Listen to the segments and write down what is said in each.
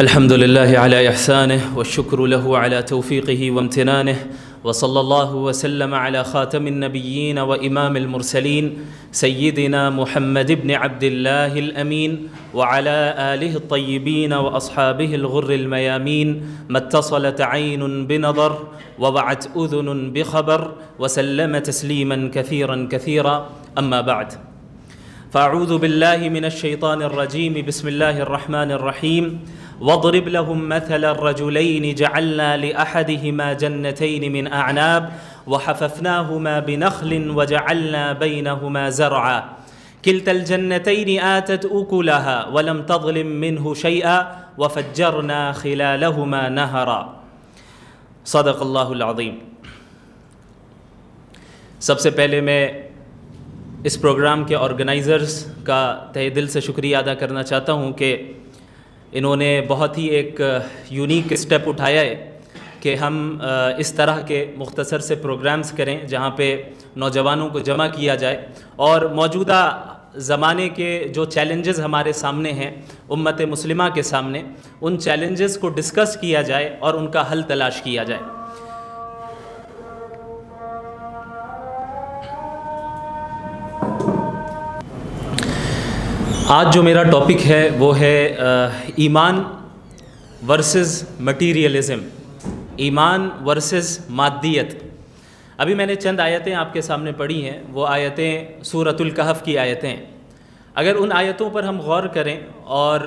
الحمد لله على إحسانه والشكر له على توفيقه وامتنانه وصلى الله وسلم على خاتم النبيين وإمام المرسلين سيدنا محمد بن عبد الله الأمين وعلى آله الطيبين وأصحابه الغر الميامين ما اتصلت عين بنظر ووعت أذن بخبر وسلم تسليما كثيرا كثيرا. أما بعد، فأعوذ بالله من الشيطان الرجيم. بسم الله الرحمن الرحيم. واضرب لهم مثل الرجلين جعلنا لأحدهما جنتين من أعناب وحففناهما بنخل وجعلنا بينهما زرعا كلتا الجنتين آتت أكلها ولم تظلم منه شيئا وفجرنا خلالهما نهرا. صدق اللہ العظیم. سب سے پہلے میں اس پروگرام کے آرگنائزرز کا تہہ دل سے شکریہ ادا کرنا چاہتا ہوں کہ انہوں نے بہت ہی ایک یونیک اسٹیپ اٹھایا ہے کہ ہم اس طرح کے مختصر سے پروگرامز کریں جہاں پہ نوجوانوں کو جمع کیا جائے اور موجودہ زمانے کے جو چیلنجز ہمارے سامنے ہیں امت مسلمہ کے سامنے، ان چیلنجز کو ڈسکس کیا جائے اور ان کا حل تلاش کیا جائے. آج جو میرا ٹاپک ہے وہ ہے ایمان ورسز مٹیریلزم، ایمان ورسز مادیت. ابھی میں نے چند آیتیں آپ کے سامنے پڑھی ہیں، وہ آیتیں سورۃ الکہف کی آیتیں ہیں. اگر ان آیتوں پر ہم غور کریں اور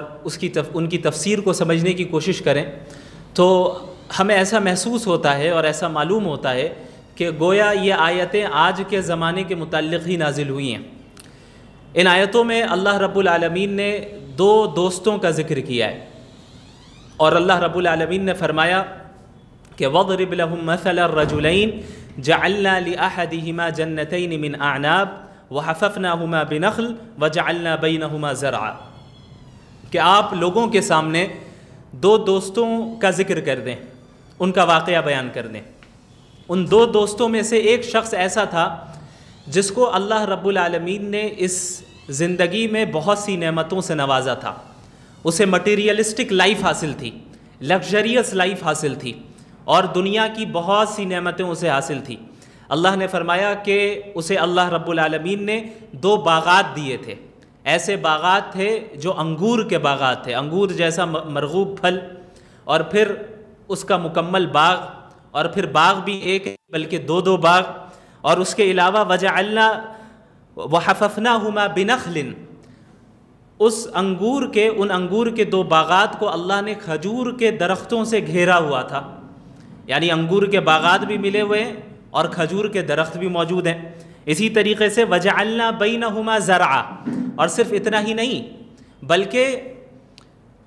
ان کی تفسیر کو سمجھنے کی کوشش کریں تو ہمیں ایسا محسوس ہوتا ہے اور ایسا معلوم ہوتا ہے کہ گویا یہ آیتیں آج کے زمانے کے متعلق ہی نازل ہوئی ہیں. ان آیتوں میں اللہ رب العالمین نے دو دوستوں کا ذکر کیا ہے اور اللہ رب العالمین نے فرمایا کہ وَاضْرِبْ لَهُمْ مَثَلَ الرَّجُلَيْنِ جَعَلْنَا لِأَحَدِهِمَا جَنَّتَيْنِ مِنْ أَعْنَابٍ وَحَفَفْنَاهُمَا بِنَخْلٍ وَجَعَلْنَا بَيْنَهُمَا زَرْعًا. کہ آپ لوگوں کے سامنے دو دوستوں کا ذکر کر دیں، ان کا واقعہ بیان کر دیں. ان دو دوستوں میں سے ایک شخص ایسا تھا جس کو اللہ رب العالمین نے اس زندگی میں بہت سی نعمتوں سے نوازا تھا. اسے مٹیریلسٹک لائف حاصل تھی، لگژریس لائف حاصل تھی اور دنیا کی بہت سی نعمتیں اسے حاصل تھی. اللہ نے فرمایا کہ اسے اللہ رب العالمین نے دو باغات دیے تھے. ایسے باغات تھے جو انگور کے باغات تھے، انگور جیسا مرغوب پھل، اور پھر اس کا مکمل باغ، اور پھر باغ بھی ایک بلکہ دو باغ، اور اس کے علاوہ وجعلنا وحففناہما بنخل. اس ان انگور کے دو باغات کو اللہ نے کھجور کے درختوں سے گھیرا ہوا تھا. یعنی انگور کے باغات بھی ملے ہوئے ہیں اور کھجور کے درخت بھی موجود ہیں. اسی طریقے سے وجعلنا بینہما زرعا، اور صرف اتنا ہی نہیں بلکہ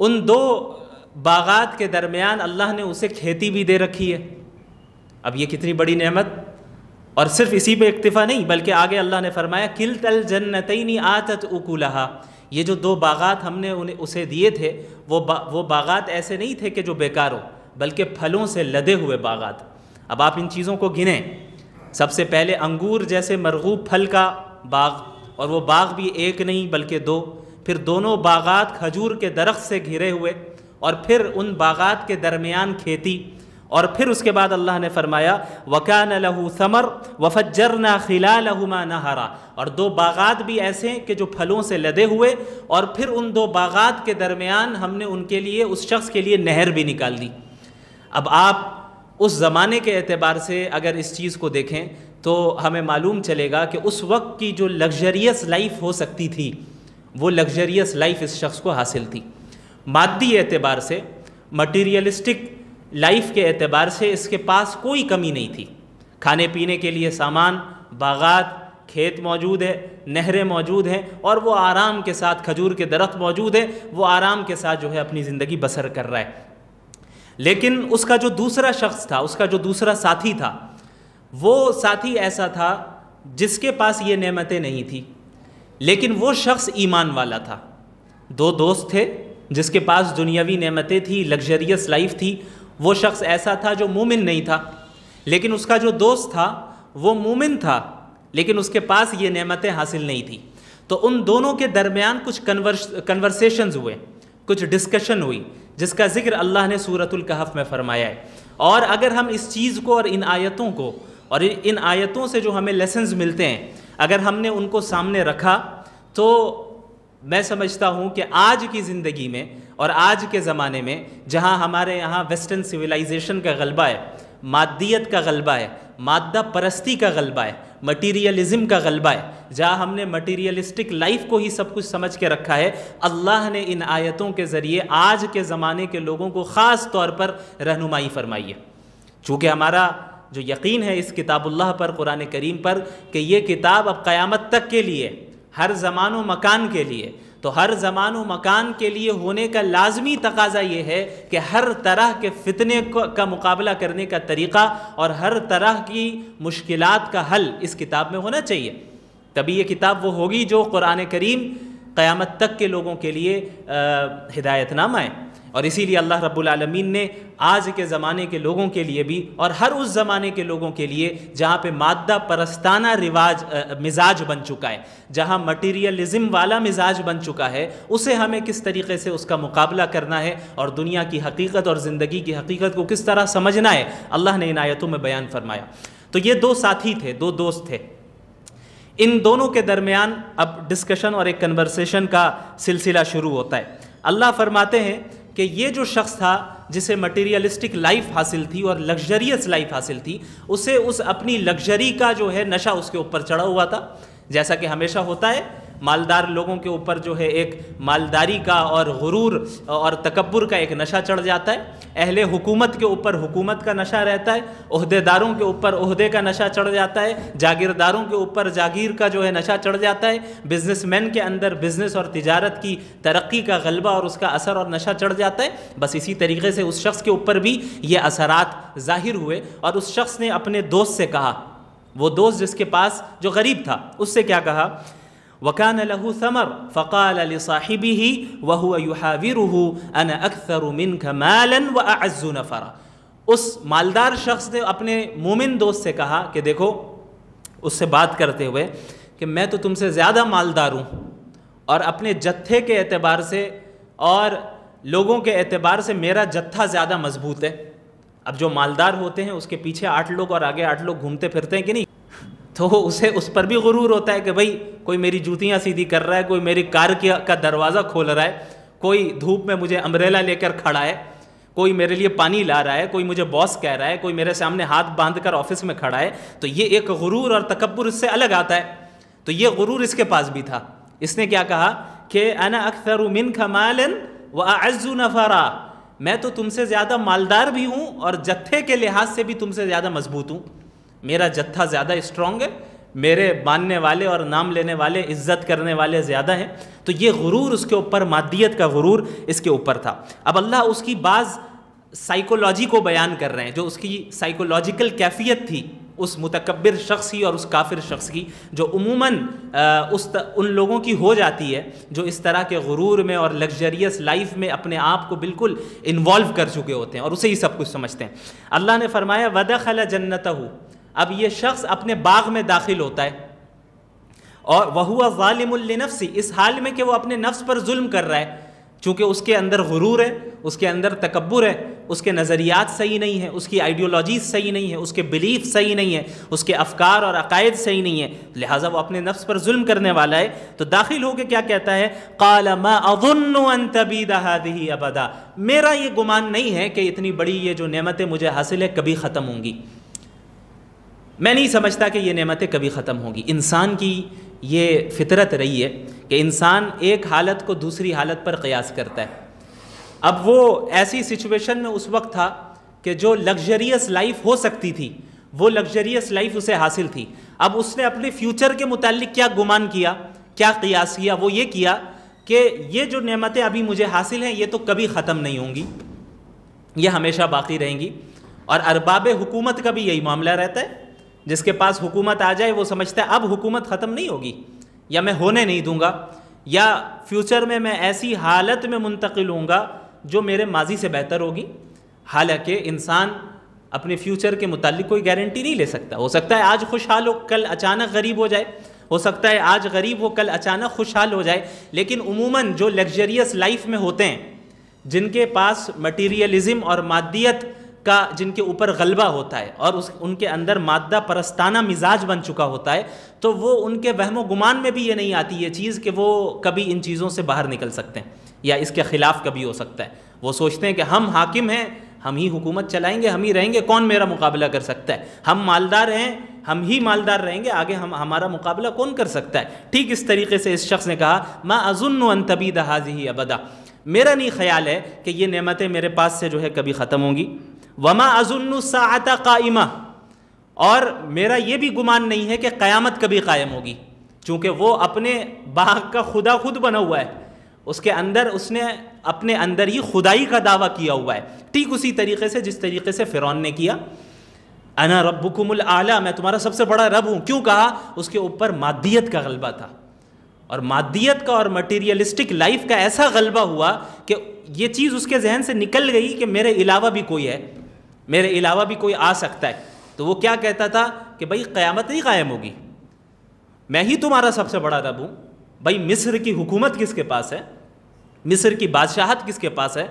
ان دو باغات کے درمیان اللہ نے اسے کھیتی بھی دے رکھی ہے. اب یہ کتنی بڑی نعمت! اور صرف اسی پہ اکتفا نہیں بلکہ آگے اللہ نے فرمایا کلتا الجنتین آتت اکلہا. یہ جو دو باغات ہم نے اسے دیے تھے وہ باغات ایسے نہیں تھے کہ جو بیکار ہو، بلکہ پھلوں سے لدے ہوئے باغات. اب آپ ان چیزوں کو گنیں. سب سے پہلے انگور جیسے مرغوب پھل کا باغ، اور وہ باغ بھی ایک نہیں بلکہ دو. پھر دونوں باغات کھجور کے درخت سے گھرے ہوئے، اور پھر ان باغات کے درمیان کھیتی. اور پھر اس کے بعد اللہ نے فرمایا وَكَانَ لَهُ ثَمَرٌ وَفَجَّرْنَا خِلَالَهُمَا نَهَرًا. اور دو باغات بھی ایسے ہیں کہ جو پھلوں سے لدے ہوئے، اور پھر ان دو باغات کے درمیان ہم نے ان کے لیے، اس شخص کے لیے نہر بھی نکال دی. اب آپ اس زمانے کے اعتبار سے اگر اس چیز کو دیکھیں تو ہمیں معلوم چلے گا کہ اس وقت کی جو لگژریس لائف ہو سکتی تھی وہ لگژریس لائف اس شخص کو حاصل تھی. مادی اعتبار سے، مٹیریلسٹک لائف کے اعتبار سے اس کے پاس کوئی کمی نہیں تھی. کھانے پینے کے لیے سامان، باغات، کھیت موجود ہے، نہریں موجود ہیں، اور وہ آرام کے ساتھ، کھجور کے درخت موجود ہے، وہ آرام کے ساتھ جو ہے اپنی زندگی بسر کر رہا ہے. لیکن اس کا جو دوسرا شخص تھا، اس کا جو دوسرا ساتھی تھا، وہ ساتھی ایسا تھا جس کے پاس یہ نعمتیں نہیں تھی، لیکن وہ شخص ایمان والا تھا. دو دوست تھے جس کے پاس دنیاوی نعمتیں تھی، لگژریس لائف تھی. وہ شخص ایسا تھا جو مومن نہیں تھا، لیکن اس کا جو دوست تھا وہ مومن تھا، لیکن اس کے پاس یہ نعمتیں حاصل نہیں تھی. تو ان دونوں کے درمیان کچھ کنورسیشنز ہوئے، کچھ ڈسکشن ہوئی جس کا ذکر اللہ نے سورۃ الکہف میں فرمایا ہے. اور اگر ہم اس چیز کو اور ان آیتوں کو اور ان آیتوں سے جو ہمیں لیسنز ملتے ہیں اگر ہم نے ان کو سامنے رکھا تو میں سمجھتا ہوں کہ آج کی زندگی میں اور آج کے زمانے میں جہاں ہمارے یہاں ویسٹرن سویلائزیشن کا غلبہ ہے، مادیت کا غلبہ ہے، مادہ پرستی کا غلبہ ہے، مٹیریلزم کا غلبہ ہے، جہاں ہم نے مٹیریلسٹک لائف کو ہی سب کچھ سمجھ کے رکھا ہے، اللہ نے ان آیتوں کے ذریعے آج کے زمانے کے لوگوں کو خاص طور پر رہنمائی فرمائی ہے. چونکہ ہمارا جو یقین ہے اس کتاب اللہ پر، قرآن کریم پر، کہ یہ کتاب اب قیامت تک کے لیے، ہر زمان و مکان کے لیے، تو ہر زمان و مکان کے لیے ہونے کا لازمی تقاضا یہ ہے کہ ہر طرح کے فتنے کا مقابلہ کرنے کا طریقہ اور ہر طرح کی مشکلات کا حل اس کتاب میں ہونا چاہیے. تبھی یہ کتاب وہ ہوگی جو قرآن کریم قیامت تک کے لوگوں کے لیے ہدایت نامہ ہے. اور اسی لیے اللہ رب العالمین نے آج کے زمانے کے لوگوں کے لیے بھی اور ہر اس زمانے کے لوگوں کے لیے جہاں پہ مادہ پرستانہ مزاج بن چکا ہے، جہاں مٹیریلزم والا مزاج بن چکا ہے، اسے ہمیں کس طریقے سے اس کا مقابلہ کرنا ہے اور دنیا کی حقیقت اور زندگی کی حقیقت کو کس طرح سمجھنا ہے، اللہ نے ان آیتوں میں بیان فرمایا. تو یہ دو ساتھی تھے، دو دوست تھے. ان دونوں کے درمیان اب ڈسکشن اور ایک کنورسیشن کا سلسلہ شروع ہوتا ہے. اللہ فرماتے ہیں کہ یہ جو شخص تھا جسے مٹیریلسٹک لائف حاصل تھی اور لگژریس لائف حاصل تھی، اسے اس اپنی لگژری کا جو ہے نشہ اس کے اوپر چڑھا ہوا تھا. جیسا کہ ہمیشہ ہوتا ہے مالدار لوگوں کے اوپر جو ہے ایک مالداری کا اور غرور اور تکبر کا ایک نشہ چڑھ جاتا ہے. اہل حکومت کے اوپر حکومت کا نشہ رہتا ہے، عہدیداروں کے اوپر عہدے کا نشہ چڑھ جاتا ہے، جاگیرداروں کے اوپر جاگیر کا جو ہے نشہ چڑھ جاتا ہے، بزنس مین کے اندر بزنس اور تجارت کی ترقی کا غلبہ اور اس کا اثر اور نشہ چڑھ جاتا ہے. بس اسی طریقے سے اس شخص کے اوپر بھی یہ اثرات ظاہر ہوئے اور اس شخص نے اپنے دوست سے کہا، وہ دوست جس کے پاس جو غریب تھا، اس سے کیا کہا؟ وَكَانَ لَهُ ثَمَرٌ فَقَالَ لِصَاحِبِهِ وَهُوَ يُحَاوِرُهُ أَنَا أَكْثَرُ مِنْكَ مَالًا وَأَعَزُّ نَفَرًا. اس مالدار شخص نے اپنے مومن دوست سے کہا کہ دیکھو، اس سے بات کرتے ہوئے، کہ میں تو تم سے زیادہ مالدار ہوں اور اپنے جتھے کے اعتبار سے اور لوگوں کے اعتبار سے میرا جتھا زیادہ مضبوط ہے. اب جو مالدار ہوتے ہیں اس کے پیچھے 8 لوگ اور آگے 8 لوگ گھومتے پھرتے ہیں کہ نہیں، تو اسے اس پر بھی غرور ہوتا ہے کہ بھئی کوئی میری جوتیاں سیدھی کر رہا ہے، کوئی میری کار کا دروازہ کھول رہا ہے، کوئی دھوپ میں مجھے امبریلا لے کر کھڑا ہے، کوئی میرے لیے پانی لا رہا ہے، کوئی مجھے باس کہہ رہا ہے، کوئی میرے سامنے ہاتھ باندھ کر آفس میں کھڑا ہے. تو یہ ایک غرور اور تکبر اس سے الگ آتا ہے. تو یہ غرور اس کے پاس بھی تھا. اس نے کیا کہا کہ انا اکثر منک مالا واعز نفرا، میں تو تم سے زیادہ مالدار بھی ہوں اور جتھے کے لحاظ سے بھی تم سے زیادہ مضبوط ہوں. میرا جتھا زیادہ اسٹرانگ ہے، میرے ماننے والے اور نام لینے والے، عزت کرنے والے زیادہ ہیں. تو یہ غرور اس کے اوپر، مادیت کا غرور اس کے اوپر تھا. اب اللہ اس کی بعض سائیکولوجی کو بیان کر رہے ہیں، جو اس کی سائیکولوجیکل کیفیت تھی اس متکبر شخص کی اور اس کافر شخص کی، جو عموماً ان لوگوں کی ہو جاتی ہے جو اس طرح کے غرور میں اور لگژریس لائف میں اپنے آپ کو بالکل انوالو کر چکے ہوتے ہیں اور اسے ہی سب کچھ سمجھتے ہیں. اللہ نے فرمایا وَدَخَلَ جَنَّتَهُ، اب یہ شخص اپنے باغ میں داخل ہوتا ہے اور وَهُوَ ظَالِمٌ لِنَفْسِهِ، اس حال میں کہ وہ اپنے نفس پر ظلم کر رہا ہے، چونکہ اس کے اندر غرور ہے، اس کے اندر تکبر ہے، اس کے نظریات صحیح نہیں ہیں، اس کی آئیڈیولوجیز صحیح نہیں ہیں، اس کے بلیف صحیح نہیں ہیں، اس کے افکار اور عقائد صحیح نہیں ہیں، لہٰذا وہ اپنے نفس پر ظلم کرنے والا ہے. تو داخل ہو کے کیا کہتا ہے؟ قَالَ مَا أَظُنُّ أَن تَبِيدَ هَذِهِ أَبَدًا، میرا یہ گمان نہیں ہے کہ اتنی بڑی یہ جو نعمتیں مجھے حاصل ہے کبھی ختم ہوں گی. میں نہیں سمجھتا کہ یہ نعمتیں کبھی ختم ہوں گی. انسان کی یہ فطرت رہی ہے کہ انسان ایک حالت کو دوسری حالت پر قیاس کرتا ہے. اب وہ ایسی سچویشن میں اس وقت تھا کہ جو لگژریس لائف ہو سکتی تھی وہ لگژریس لائف اسے حاصل تھی. اب اس نے اپنے فیوچر کے متعلق کیا گمان کیا، کیا قیاس کیا؟ وہ یہ کیا کہ یہ جو نعمتیں ابھی مجھے حاصل ہیں یہ تو کبھی ختم نہیں ہوں گی، یہ ہمیشہ باقی رہیں گی. اور ارباب حکومت کا بھی یہی معاملہ رہتا ہے. جس کے پاس حکومت آ جائے وہ سمجھتا ہے اب حکومت ختم نہیں ہوگی، یا میں ہونے نہیں دوں گا، یا فیوچر میں میں ایسی حالت میں منتقل ہوں گا جو میرے ماضی سے بہتر ہوگی. حالانکہ انسان اپنے فیوچر کے متعلق کوئی گارنٹی نہیں لے سکتا. ہو سکتا ہے آج خوشحال ہو کل اچانک غریب ہو جائے، ہو سکتا ہے آج غریب ہو کل اچانک خوشحال ہو جائے. لیکن عموماً جو لگژریس لائف میں ہوتے ہیں جن کے پاس مٹیریلزم اور مادیت کا جن کے اوپر غلبہ ہوتا ہے اور ان کے اندر مادہ پرستانہ مزاج بن چکا ہوتا ہے، تو وہ ان کے وہم و گمان میں بھی یہ نہیں آتی یہ چیز کہ وہ کبھی ان چیزوں سے باہر نکل سکتے ہیں یا اس کے خلاف کبھی ہو سکتا ہے۔ وہ سوچتے ہیں کہ ہم حاکم ہیں، ہم ہی حکومت چلائیں گے، ہم ہی رہیں گے، کون میرا مقابلہ کر سکتا ہے؟ ہم مالدار ہیں، ہم ہی مالدار رہیں گے، آگے ہمارا مقابلہ کون کر سکتا ہے؟ ٹھیک اس طریقے سے اس شخص نے کہا ما اظن ان تبید هذه ابدا، میرا نہیں خیال ہے کہ یہ نعمتیں میرے پاس سے جو ہے کبھی ختم ہوں گی۔ وما اظن الساعۃ قائمہ، اور میرا یہ بھی گمان نہیں ہے کہ قیامت کبھی قائم ہوگی، چونکہ وہ اپنے باغ کا خدا خود بنا ہوا ہے، اس کے اندر اس نے اپنے اندر ہی خدائی کا دعویٰ کیا ہوا ہے، ٹھیک اسی طریقے سے جس طریقے سے فرعون نے کیا، انا ربکم الاعلی، میں تمہارا سب سے بڑا رب ہوں۔ کیوں کہا؟ اس کے اوپر مادیت کا غلبہ تھا، اور مادیت کا اور مٹیریلسٹک لائف کا ایسا غلبہ ہوا کہ یہ چیز اس کے ذہن سے نکل گئی کہ میرے علاوہ بھی کوئی ہے، میرے علاوہ بھی کوئی آ سکتا ہے۔ تو وہ کیا کہتا تھا کہ بھائی قیامت نہیں قائم ہوگی، میں ہی تمہارا سب سے بڑا رب ہوں۔ بھائی مصر کی حکومت کس کے پاس ہے؟ مصر کی بادشاہت کس کے پاس ہے؟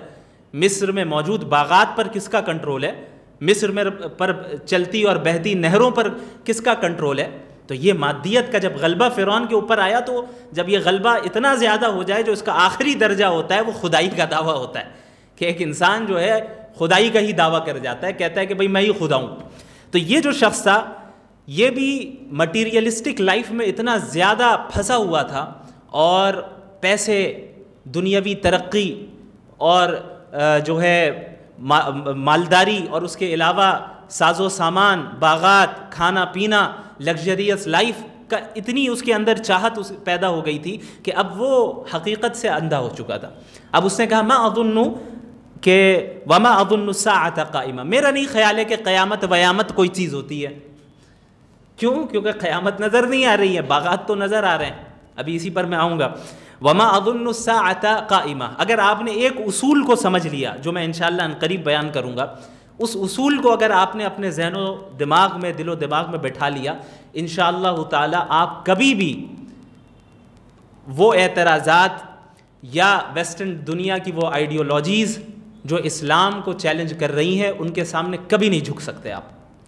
مصر میں موجود باغات پر کس کا کنٹرول ہے؟ مصر میں پر چلتی اور بہتی نہروں پر کس کا کنٹرول ہے؟ تو یہ مادیت کا جب غلبہ فرعون کے اوپر آیا، تو جب یہ غلبہ اتنا زیادہ ہو جائے جو اس کا آخری درجہ ہوتا ہے وہ خدائی کا دعویٰ ہوتا ہے، کہ ایک انسان جو ہے خدائی کا ہی دعویٰ کر جاتا ہے، کہتا ہے کہ بھئی میں ہی خدا ہوں۔ تو یہ جو شخص تھا یہ بھی مٹیریلسٹک لائف میں اتنا زیادہ پھنسا ہوا تھا، اور پیسے، دنیاوی ترقی اور جو ہے مالداری، اور اس کے علاوہ ساز و سامان، باغات، کھانا پینا، لگژریس لائف کا اتنی اس کے اندر چاہت پیدا ہو گئی تھی کہ اب وہ حقیقت سے اندھا ہو چکا تھا۔ اب اس نے کہا ما اظن کہ وما اظن الساعۃ قائمہ، میرا نہیں خیال ہے کہ قیامت ویامت کوئی چیز ہوتی ہے۔ کیوں؟ کیونکہ قیامت نظر نہیں آ رہی ہے، باغات تو نظر آ رہے ہیں، ابھی اسی پر میں آؤں گا۔ وما اظن الساعۃ قائمہ، اگر آپ نے ایک اصول کو سمجھ لیا جو میں انشاءاللہ عنقریب بیان کروں گا، اس اصول کو اگر آپ نے اپنے ذہن و دماغ میں، دل و دماغ میں بٹھا لیا، انشاءاللہ تعالی آپ کبھی بھی وہ اعتراضات یا ویسٹرن دنیا کی وہ آئیڈیالوجیز جو اسلام کو چیلنج کر رہی ہیں ان کے سامنے کبھی نہیں جھک سکتے آپ،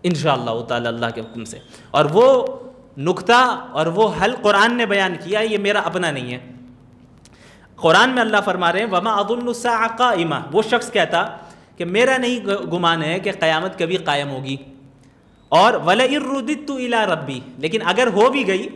انشاءاللہ تعالی اللہ کے حکم سے۔ اور وہ نقطہ اور وہ حل قرآن نے بیان کیا، یہ میرا اپنا نہیں ہے۔ قرآن میں اللہ فرما رہے ہیں وما اظن الساعۃ قائمہ، وہ شخص کہتا کہ میرا نہیں گمان ہے کہ قیامت کبھی قائم ہوگی، اور وَلَئِن رُدِدتُّ إِلَىٰ رَبِّي، لیکن اگر ہو بھی گئی